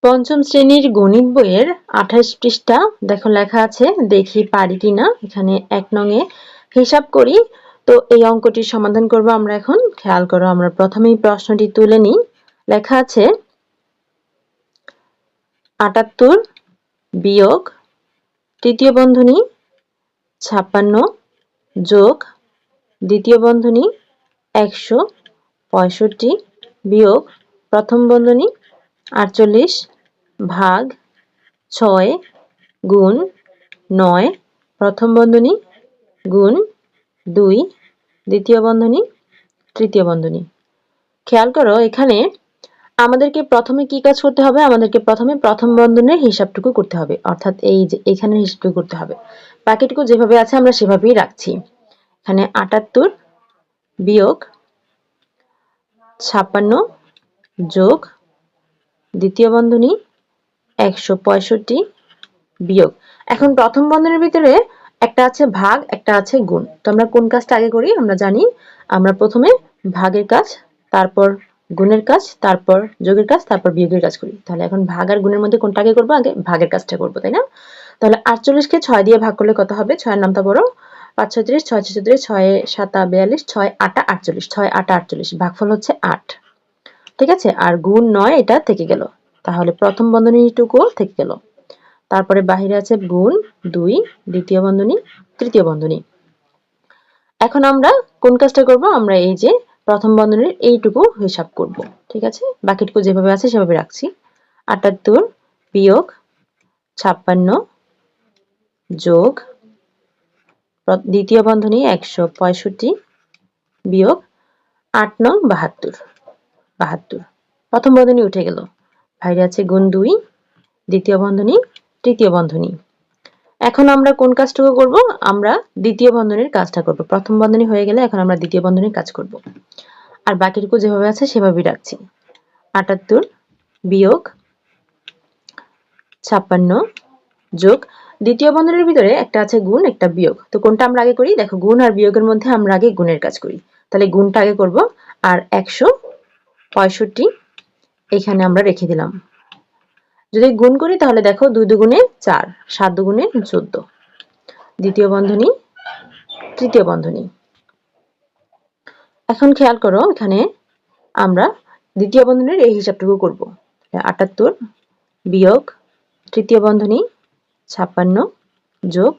পঞ্চম শ্রেণীর গণিত বইয়ের 28 পৃষ্ঠা দেখো লেখা আছে, দেখি পারি কিনা। এখানে 1 নংয়ে হিসাব করি। তো এই অঙ্কটির সমাধান করব আমরা এখন। খেয়াল করো, আমরা প্রথমেই প্রশ্নটি তুলে নিই। লেখা আছে 78 বিয়োগ তৃতীয় বন্ধনী 56 যোগ দ্বিতীয় বন্ধনী 165 বিয়োগ প্রথম বন্ধনী 48 ভাগ 6 গুণ 9 প্রথম বন্ধনী গুণ 2 দ্বিতীয় বন্ধনী তৃতীয় বন্ধনী। খেয়াল করো, এখানে আমাদেরকে প্রথমে কি কাজ করতে হবে? আমাদেরকে প্রথমে প্রথম বন্ধনীর হিসাবটুকু করতে হবে, অর্থাৎ এই যে এখানের হিসাবটুকু করতে হবে। বাকিটুকু যেভাবে আছে আমরা সেভাবেই রাখছি। এখানে 78 বিয়োগ 56 যোগ দ্বিতীয় বন্ধনী 165 বিয়োগ। এখন প্রথম বন্ধনীর ভিতরে একটা আছে ভাগ, একটা আছে গুণ। তো আমরা কোন কাজটা আগে করি? আমরা জানি আমরা প্রথমে ভাগের কাজ, তারপর গুণের কাজ, তারপর যোগের কাজ, তারপর বিয়োগের কাজ করি। তাহলে এখন ভাগ আর গুণের মধ্যে কোনটা আগে করবো? আগে ভাগের কাজটা করবো, তাই না? তাহলে 48 কে 6 দিয়ে ভাগ করলে কত হবে? 6 এর নামটা বড়, 5 6 30, 6 6 30, 6 7 42, 6 8 48, 6 8 48, ভাগফল হচ্ছে 8। ঠিক আছে, আর গুণ 9 এটা থেকে গেল, তাহলে প্রথম বন্ধনীটুকু থেকে গেল। তারপরে বাহিরে আছে গুণ 2 দ্বিতীয় বন্ধনী তৃতীয় বন্ধনী। এখন আমরা কোন কাজটা করব? আমরা এই যে প্রথম বন্ধনীর এইটুকু হিসাব করব। ঠিক আছে, বাকিটুকু যেভাবে আছে সেভাবে রাখছি। 78 বিয়োগ 56 যোগ দ্বিতীয় বন্ধনী 165 বিয়োগ 8 নং 72। প্রথম বন্ধনী উঠে গেল, বাইরে আছে গুণ 2 দ্বিতীয় বন্ধনী তৃতীয় বন্ধনী। এখন আমরা কোন কাজটুকু করব? আমরা দ্বিতীয় বন্ধনীর কাজটা করব। প্রথম বন্ধনী হয়ে গেলে এখন আমরা দ্বিতীয় বন্ধনীর কাজ করব। আর বাকিটুকু যেভাবে আছে সেভাবেই রাখছি। 78 বিয়োগ 56 যোগ দ্বিতীয় বন্ধনীর ভিতরে একটা আছে গুণ, একটা বিয়োগ। তো কোনটা আমরা আগে করি? দেখো, গুণ আর বিয়োগের মধ্যে আমরা আগে গুণের কাজ করি। তাহলে গুণটা আগে করব, আর 165 এখানে আমরা রেখে দিলাম। যদি গুণ করি তাহলে দেখো 2 দুগুণে 4, 7 দুগুণে 14, দ্বিতীয় বন্ধনী তৃতীয় বন্ধনী। এখন খেয়াল করো, এখানে আমরা দ্বিতীয় বন্ধনীর এই হিসাবটুকু করব। 78 বিয়োগ তৃতীয় বন্ধনী 56 যোগ,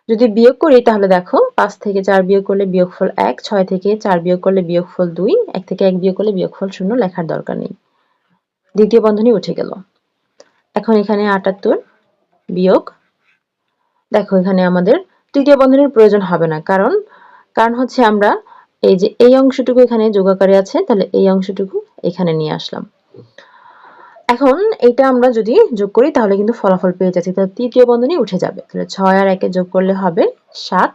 যদি বিয়োগ করি তাহলে দেখো 5 থেকে 4 বিয়োগ করলে বিয়োগফল 1, 6 থেকে 4 বিয়োগ করলে বিয়োগফল 2, 1 থেকে 1 বিয়োগ করলে বিয়োগফল 0, লেখার দরকার নেই। দ্বিতীয় বন্ধনী উঠে গেল। এখন এখানে 78 বিয়োগ, দেখো এখানে আমাদের তৃতীয় বন্ধনীর প্রয়োজন হবে না, কারণ হচ্ছে আমরা এই যে এই অংশটুকু এখানে যোগ আকারে আছে, তাহলে এই অংশটুকু এখানে নিয়ে আসলাম। এখন এটা আমরা যদি যোগ করি তাহলে কিন্তু ফলাফল পেয়ে যাচ্ছি, তাহলে তৃতীয় বন্ধনী উঠে যাবে। তাহলে 6 আর 1 যোগ করলে হবে 7,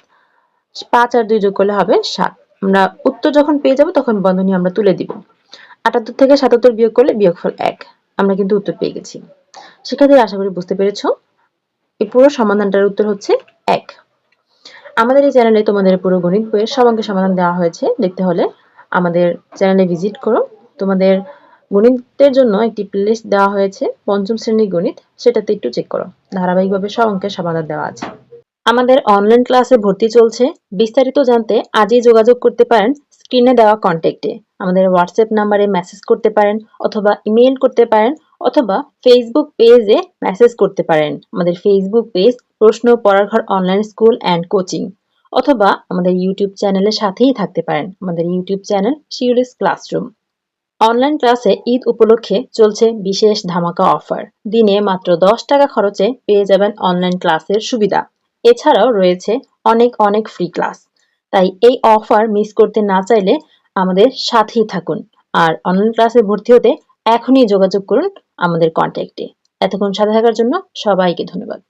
5 আর 2 যোগ করলে হবে 7। আমরা উত্তর যখন পেয়ে যাব তখন বন্ধনী আমরা তুলে দিব। 78 থেকে 77 বিয়োগ করলে বিয়োগফল 1, আমরা কিন্তু উত্তর পেয়ে গেছি। শিক্ষার্থীরা, আশা করি বুঝতে পেরেছো। এই পুরো সমাধানটার উত্তর হচ্ছে 1। আমাদের এই চ্যানেলে তোমাদের পুরো গণিত বইয়ের সব অঙ্কের সমাধান দেওয়া হয়েছে। দেখতে হলে আমাদের চ্যানেলে ভিজিট করো। তোমাদের গণিতের জন্য একটি প্লেলিস্ট দেওয়া হয়েছে, পঞ্চম শ্রেণীর গণিত, সেটাতে একটু চেক করো। ধারাবাহিকভাবে সব অঙ্কের সমাধান দেওয়া আছে। আমাদের অনলাইন ক্লাসে ভর্তি চলছে। বিস্তারিত জানতে আজই যোগাযোগ করতে পারেন স্ক্রিনে দেওয়া কন্ট্যাক্টে। আমাদের হোয়াটসঅ্যাপ নাম্বারে মেসেজ করতে পারেন, অথবা ইমেইল করতে পারেন, অথবা ফেসবুক পেজে মেসেজ করতে পারেন। আমাদের ফেসবুক পেজ প্রশ্ন পড়ার ঘর অনলাইন স্কুল অ্যান্ড কোচিং, অথবা আমাদের ইউটিউব চ্যানেলের সাথেই থাকতে পারেন। আমাদের YouTube channel Shiuli's classroom. Online ক্লাসে ঈদ উপলক্ষে চলছে বিশেষ ধামাকা অফার। দিনে মাত্র 10 টাকা খরচে পেয়ে যাবেন অনলাইন ক্লাসের সুবিধা। এছাড়াও রয়েছে অনেক অনেক ফ্রি ক্লাস। তাই এই অফার মিস করতে না চাইলে আমাদের সাথেই থাকুন। আর অনলাইন ক্লাসে ভর্তি হতে এখনই যোগাযোগ করুন আমাদের কন্ট্যাক্টে। এতক্ষণ সাথে থাকার জন্য সবাইকে ধন্যবাদ।